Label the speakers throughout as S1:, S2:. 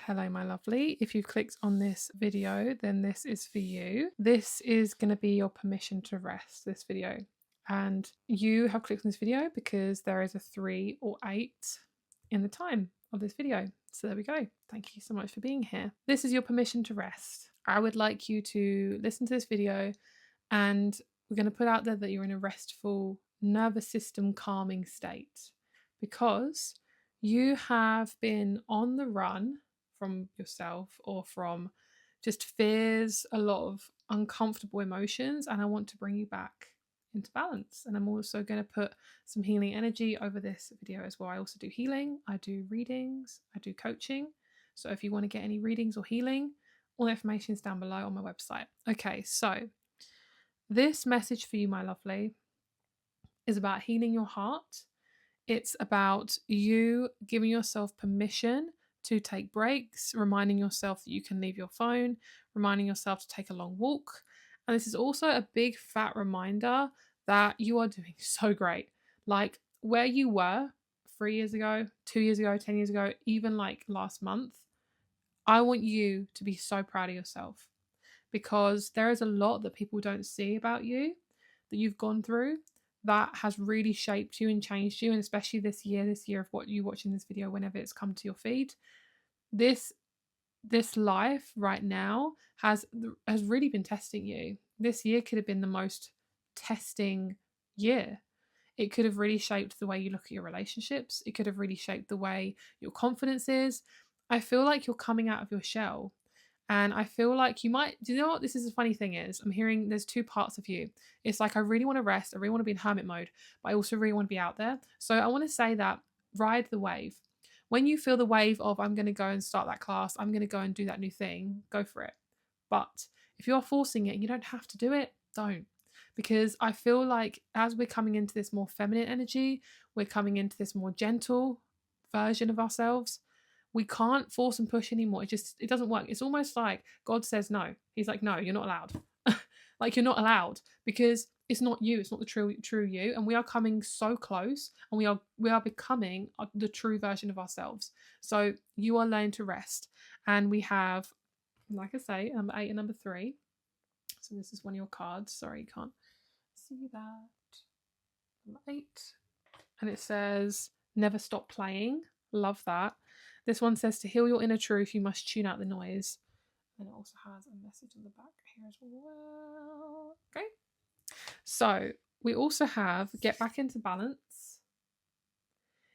S1: Hello, my lovely. If you've clicked on this video, then this is for you. This is going to be your permission to rest, this video. And you have clicked on this video because there is a 3 or 8 in the time of this video. So there we go. Thank you so much for being here. This is your permission to rest. I would like you to listen to this video, and we're going to put out there that you're in a restful, nervous system calming state because you have been on the run from yourself or from just fears, a lot of uncomfortable emotions, and I want to bring you back into balance. And I'm also going to put some healing energy over this video as well. I also do healing, I do readings, I do coaching. So if you want to get any readings or healing, all the information is down below on my website. Okay, so this message for you, my lovely, is about healing your heart. It's about you giving yourself permission to take breaks, reminding yourself that you can leave your phone, reminding yourself to take a long walk. And this is also a big fat reminder that you are doing so great. Like where you were 3 years ago, 2 years ago, 10 years ago, even like last month, I want you to be so proud of yourself because there is a lot that people don't see about you that you've gone through that has really shaped you and changed you. And especially this year of what you watching this video, whenever it's come to your feed, this life right now has really been testing you. This year could have been the most testing year. It could have really shaped the way you look at your relationships. It could have really shaped the way your confidence is. I feel like you're coming out of your shell. And I feel like you might, do you know what this is the funny thing is? I'm hearing there's 2 parts of you. It's like, I really want to rest. I really want to be in hermit mode, but I also really want to be out there. So I want to say that ride the wave. When you feel the wave of, I'm going to go and start that class, I'm going to go and do that new thing, go for it. But if you're forcing it and you don't have to do it, don't. Because I feel like as we're coming into this more feminine energy, we're coming into this more gentle version of ourselves. We can't force and push anymore. It doesn't work. It's almost like God says no. He's like, no, you're not allowed. Like you're not allowed because it's not you. It's not the true you. And we are coming so close, and we are becoming the true version of ourselves. So you are learning to rest, and we have, like I say, number 8 and number 3. So this is one of your cards. Sorry, you can't see that. Number 8, and it says never stop playing. Love that. This one says to heal your inner truth, you must tune out the noise. And it also has a message on the back here as well. Okay. So we also have get back into balance,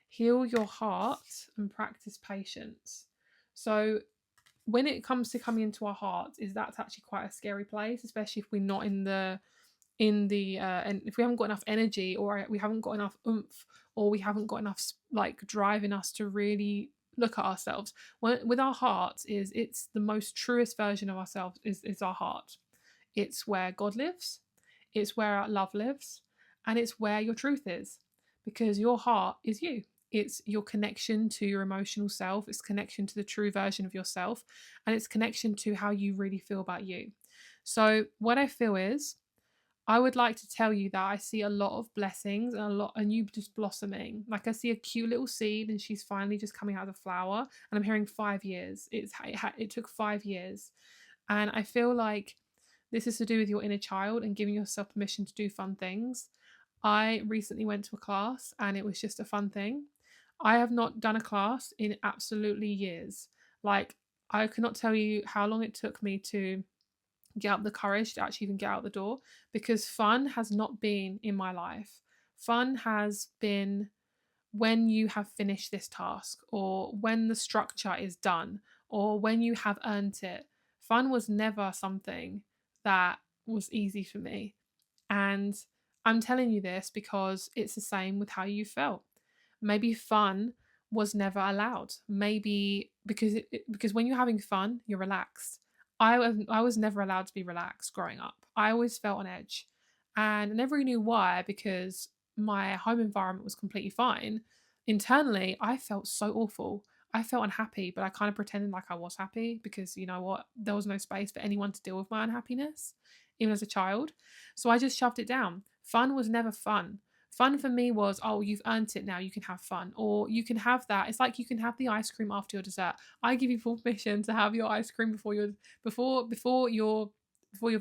S1: heal your heart, and practice patience. So when it comes to coming into our hearts, that's actually quite a scary place, especially if we're not in the and if we haven't got enough energy, or we haven't got enough oomph, or we haven't got enough like drive in us to really look at ourselves. With our hearts, it's the most truest version of ourselves is our heart. It's where God lives, it's where our love lives, and it's where your truth is, because your heart is you. It's your connection to your emotional self, it's connection to the true version of yourself, and it's connection to how you really feel about you. So what I feel is, I would like to tell you that I see a lot of blessings and you just blossoming. Like I see a cute little seed and she's finally just coming out of the flower, and I'm hearing 5 years. It took 5 years. And I feel like this is to do with your inner child and giving yourself permission to do fun things. I recently went to a class and it was just a fun thing. I have not done a class in absolutely years. Like I cannot tell you how long it took me to get up the courage to actually even get out the door, because fun has not been in my life. Fun has been when you have finished this task, or when the structure is done, or when you have earned it. Fun was never something that was easy for me. And I'm telling you this because it's the same with how you felt. Maybe fun was never allowed. Maybe because when you're having fun, you're relaxed. I was never allowed to be relaxed growing up. I always felt on edge, and I never really knew why, because my home environment was completely fine. Internally, I felt so awful. I felt unhappy, but I kind of pretended like I was happy because, you know what, there was no space for anyone to deal with my unhappiness, even as a child. So I just shoved it down. Fun was never fun. Fun for me was, oh, you've earned it now, you can have fun. Or you can have that. It's like you can have the ice cream after your dessert. I give you full permission to have your ice cream before your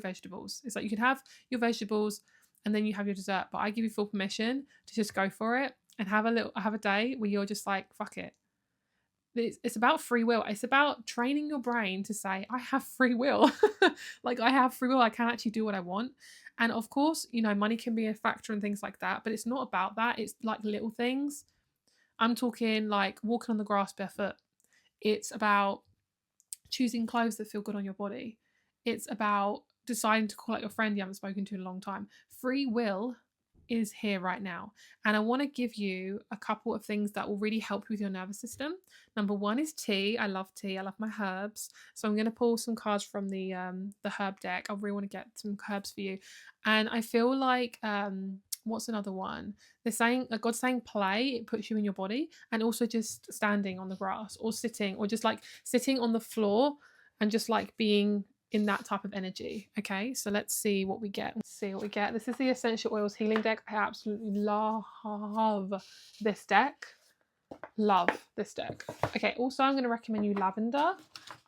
S1: vegetables. It's like you can have your vegetables and then you have your dessert. But I give you full permission to just go for it and have a day where you're just like, fuck it. It's about free will. It's about training your brain to say, I have free will. Like, I have free will. I can actually do what I want. And of course, money can be a factor and things like that, but it's not about that. It's like little things. I'm talking like walking on the grass barefoot. It's about choosing clothes that feel good on your body. It's about deciding to call out your friend you haven't spoken to in a long time. Free will is here right now. And I want to give you a couple of things that will really help you with your nervous system. Number one is tea. I love tea. I love my herbs. So I'm going to pull some cards from the herb deck. I really want to get some herbs for you. And I feel like what's another one? They're saying, like, God's saying play, it puts you in your body, and also just standing on the grass or sitting, or just like sitting on the floor and just like being in that type of energy. Okay, so let's see what we get. This is the Essential Oils Healing deck. I absolutely love this deck. Okay, also I'm going to recommend you lavender.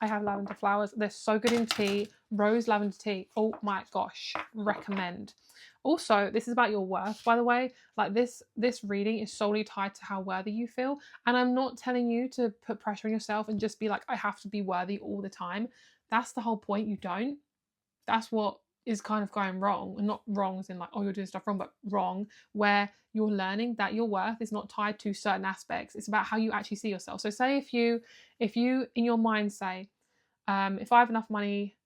S1: I have lavender flowers. They're so good in tea. Rose lavender tea. Oh my gosh, recommend. Also, this is about your worth, by the way. Like, this reading is solely tied to how worthy you feel. And I'm not telling you to put pressure on yourself and just be like, I have to be worthy all the time. That's the whole point. You don't. That's what is kind of going wrong. And not wrong as in like, oh, you're doing stuff wrong, but wrong where you're learning that your worth is not tied to certain aspects. It's about how you actually see yourself. So say if you in your mind say, if I have enough money,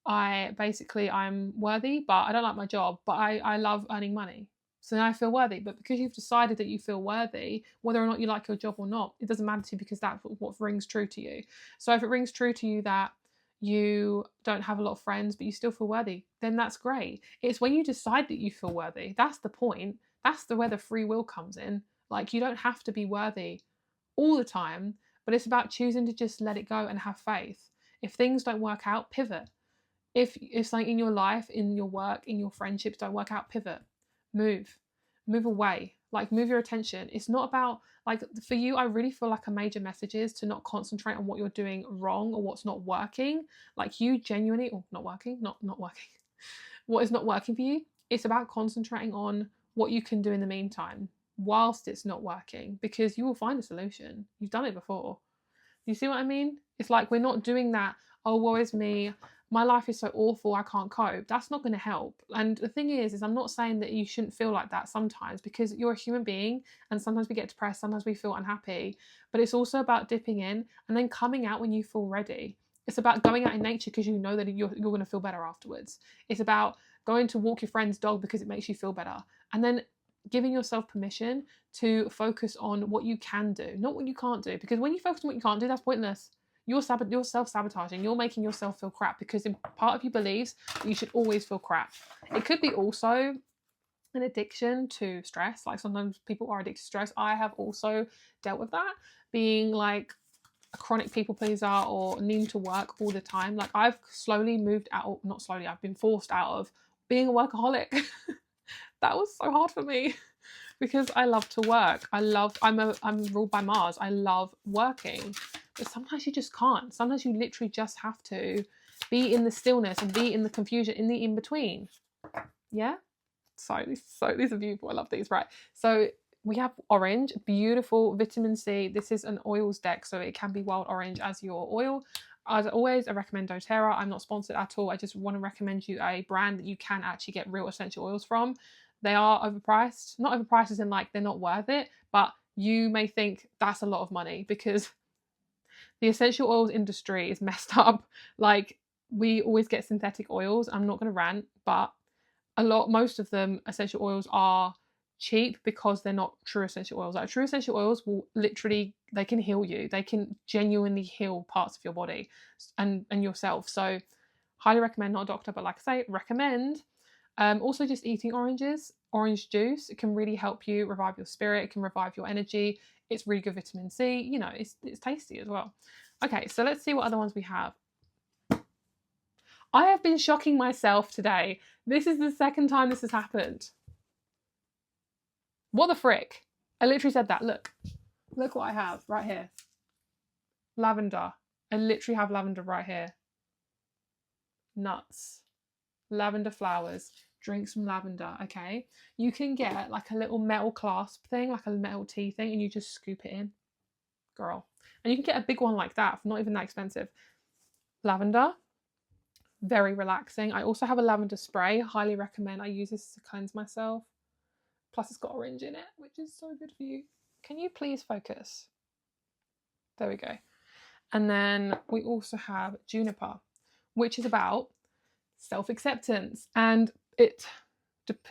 S1: I'm worthy, but I don't like my job, but I love earning money. So now I feel worthy. But because you've decided that you feel worthy, whether or not you like your job or not, it doesn't matter to you, because that's what rings true to you. So if it rings true to you that you don't have a lot of friends, but you still feel worthy, then that's great. It's when you decide that you feel worthy, that's the point. That's where the free will comes in. Like, you don't have to be worthy all the time, but it's about choosing to just let it go and have faith. If things don't work out, pivot. If something in your life, in your work, in your friendships don't work out, pivot. Move away. Like, move your attention. It's not about, like, for you, I really feel like a major message is to not concentrate on what you're doing wrong or what's not working. Like, you genuinely, or not working, not working, what is not working for you. It's about concentrating on what you can do in the meantime whilst it's not working, because you will find a solution. You've done it before. Do you see what I mean? It's like, we're not doing that, oh, woe is me, my life is so awful, I can't cope. That's not going to help. And the thing is I'm not saying that you shouldn't feel like that sometimes, because you're a human being and sometimes we get depressed, sometimes we feel unhappy. But it's also about dipping in and then coming out when you feel ready. It's about going out in nature because you know that you're going to feel better afterwards. It's about going to walk your friend's dog because it makes you feel better. And then giving yourself permission to focus on what you can do, not what you can't do. Because when you focus on what you can't do, that's pointless. You're self-sabotaging. You're making yourself feel crap, because in part of you believes that you should always feel crap. It could be also an addiction to stress. Like, sometimes people are addicted to stress. I have also dealt with that, being like a chronic people pleaser or needing to work all the time. Like, I've slowly moved out, not slowly, I've been forced out of being a workaholic. That was so hard for me. Because I love to work. I'm ruled by Mars. I love working. But sometimes you just can't. Sometimes you literally just have to be in the stillness and be in the confusion, in the in-between. Yeah? So these are beautiful. I love these. Right. So we have orange, beautiful vitamin C. This is an oils deck, so it can be wild orange as your oil. As always, I recommend doTERRA. I'm not sponsored at all. I just want to recommend you a brand that you can actually get real essential oils from. They are overpriced. Not overpriced as in like they're not worth it, but you may think that's a lot of money, because the essential oils industry is messed up. Like, we always get synthetic oils. I'm not going to rant, but most of them, essential oils, are cheap because they're not true essential oils. Like, true essential oils will literally, they can heal you. They can genuinely heal parts of your body and yourself. So highly recommend, not a doctor, but like I say, recommend. Also, just eating orange juice, it can really help you revive your spirit. It can revive your energy. It's really good vitamin C. You know, it's tasty as well. Okay, so let's see what other ones we have. I have been shocking myself today. This is the second time this has happened. What the frick? I literally said that. Look what I have right here. Lavender. I literally have lavender right here. Nuts. Lavender flowers. Drink some lavender. Okay. You can get like a little metal clasp thing, like a metal tea thing, and you just scoop it in. Girl. And you can get a big one like that for not even that expensive. Lavender. Very relaxing. I also have a lavender spray. Highly recommend. I use this to cleanse myself. Plus it's got orange in it, which is so good for you. Can you please focus? There we go. And then we also have juniper, which is about self-acceptance, and it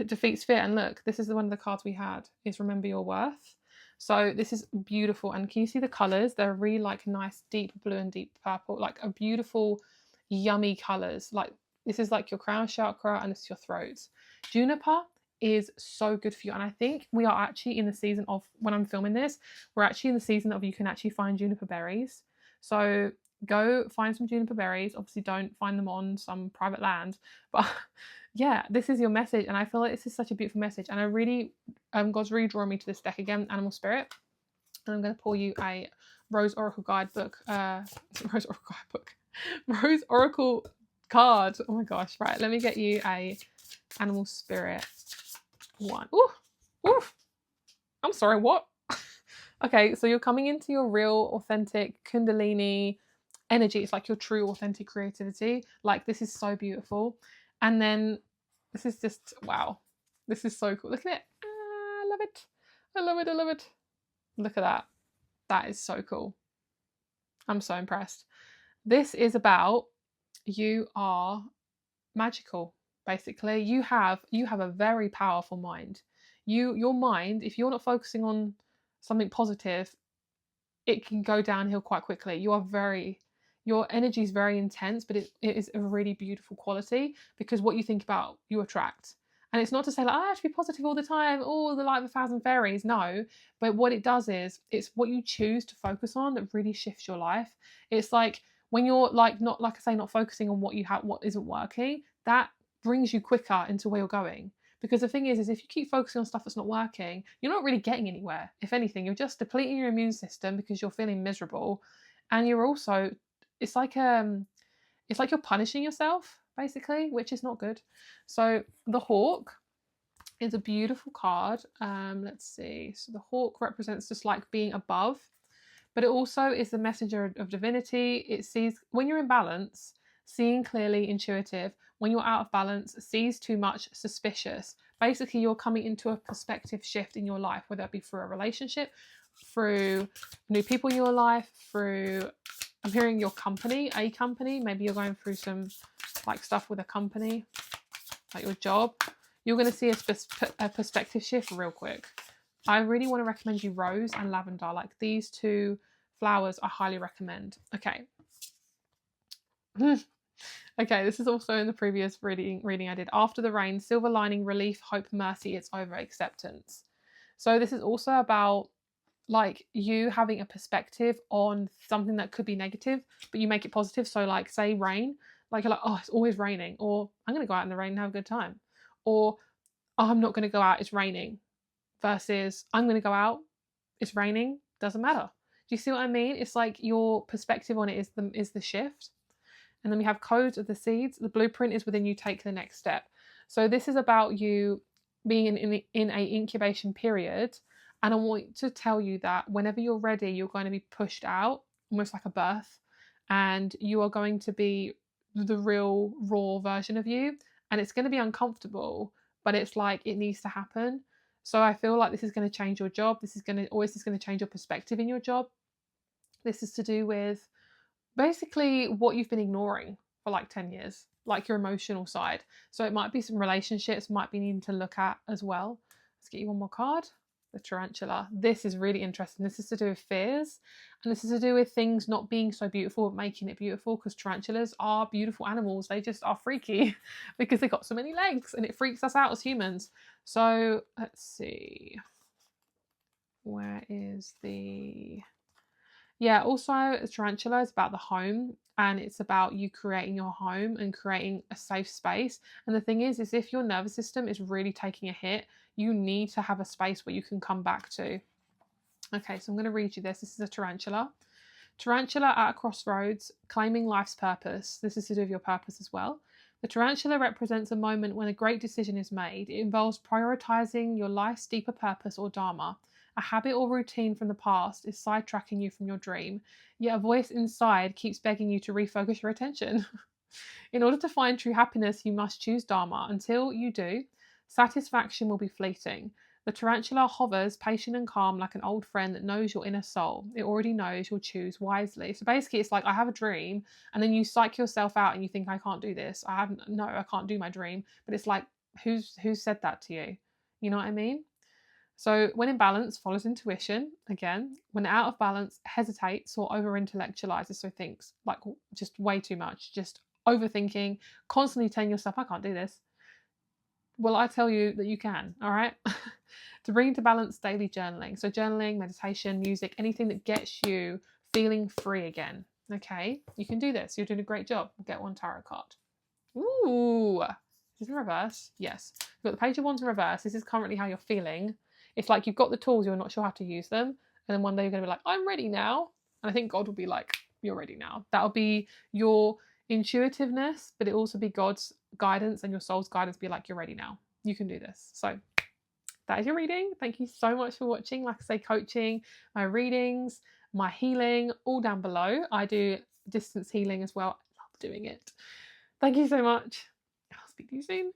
S1: defeats fear. And look, this is one of the cards we had, is remember your worth. So this is beautiful, and can you see the colors? They're really like nice deep blue and deep purple, like a beautiful yummy colors. Like this is like your crown chakra and it's your throat. Juniper is so good for you, and I think we are actually in the season of, when I'm filming this, we're actually in the season of you can actually find juniper berries. So go find some juniper berries. Obviously don't find them on some private land, but yeah, this is your message, and I feel like this is such a beautiful message. And I really God's really drawing me to this deck again, Animal Spirit, and I'm going to pull you a Rose Oracle Guidebook, Rose Oracle card. Oh my gosh. Right, let me get you a Animal Spirit one. Ooh, I'm sorry, what? Okay, so you're coming into your real, authentic Kundalini energy. It's like your true, authentic creativity. Like, this is so beautiful. And then this is just, wow. This is so cool. Look at it. I love it. I love it. I love it. Look at that. That is so cool. I'm so impressed. This is about, you are magical, basically. You have a very powerful mind. Your mind, if you're not focusing on something positive, it can go downhill quite quickly. Your energy is very intense, but it is a really beautiful quality, because what you think about, you attract. And it's not to say like, I have to be positive all the time, oh, the light of a thousand fairies. No, but what it does is, it's what you choose to focus on that really shifts your life. It's like when you're like, not like I say, not focusing on what you have, what isn't working, that brings you quicker into where you're going. Because the thing is if you keep focusing on stuff that's not working, you're not really getting anywhere. If anything, you're just depleting your immune system because you're feeling miserable, and you're also, it's like you're punishing yourself basically, which is not good. So the hawk is a beautiful card. Let's see. So the hawk represents just like being above, but it also is the messenger of divinity. It sees when you're in balance, seeing clearly, intuitive. When you're out of balance, sees too much, suspicious. Basically, you're coming into a perspective shift in your life, whether it be through a relationship, through new people in your life, through, I'm hearing your company, a company. Maybe you're going through some like stuff with a company, like your job. You're going to see a perspective shift real quick. I really want to recommend you rose and lavender. Like these two flowers, I highly recommend. Okay. Okay, this is also in the previous reading I did. After the rain, silver lining, relief, hope, mercy, it's over, acceptance. So this is also about like you having a perspective on something that could be negative, but you make it positive. So like say rain, like you're like, oh, it's always raining, or I'm going to go out in the rain and have a good time, or oh, I'm not going to go out, it's raining, versus I'm going to go out, it's raining, doesn't matter. Do you see what I mean? It's like your perspective on it is the shift. And then we have codes of the seeds. The blueprint is within you, take the next step. So this is about you being in a incubation period. And I want to tell you that whenever you're ready, you're going to be pushed out, almost like a birth. And you are going to be the real raw version of you. And it's going to be uncomfortable, but it's like it needs to happen. So I feel like this is going to change your job. This is going to change your perspective in your job. This is to do with basically what you've been ignoring for like 10 years, like your emotional side. So it might be some relationships, might be needing to look at as well. Let's get you one more card. The tarantula. This is really interesting. This is to do with fears, and this is to do with things not being so beautiful but making it beautiful, because tarantulas are beautiful animals. They just are freaky because they got so many legs and it freaks us out as humans. So let's see. Where is the... Yeah, also a tarantula is about the home, and it's about you creating your home and creating a safe space. And the thing is if your nervous system is really taking a hit, you need to have a space where you can come back to. Okay, so I'm going to read you this. This is a tarantula. Tarantula at a crossroads, claiming life's purpose. This is to do with your purpose as well. The tarantula represents a moment when a great decision is made. It involves prioritizing your life's deeper purpose or dharma. A habit or routine from the past is sidetracking you from your dream, yet a voice inside keeps begging you to refocus your attention. In order to find true happiness, you must choose dharma. Until you do, satisfaction will be fleeting. The tarantula hovers, patient and calm, like an old friend that knows your inner soul. It already knows you'll choose wisely. So basically, it's like, I have a dream, and then you psych yourself out and you think, I can't do this. I can't do my dream. But it's like, who said that to you? You know what I mean? So when in balance, follows intuition. Again, when out of balance, hesitates or over intellectualizes. So thinks like just way too much, just overthinking, constantly telling yourself, I can't do this. Well, I tell you that you can, all right? To bring into balance, daily journaling. So journaling, meditation, music, anything that gets you feeling free again. Okay, you can do this. You're doing a great job. Get one tarot card. Ooh, is this in reverse? Yes. You've got the Page of Wands in reverse. This is currently how you're feeling. It's like you've got the tools, you're not sure how to use them. And then one day you're going to be like, I'm ready now. And I think God will be like, you're ready now. That'll be your intuitiveness, but it also be God's guidance and your soul's guidance. Be like, you're ready now. You can do this. So that is your reading. Thank you so much for watching. Like I say, coaching, my readings, my healing, all down below. I do distance healing as well. I love doing it. Thank you so much. I'll speak to you soon.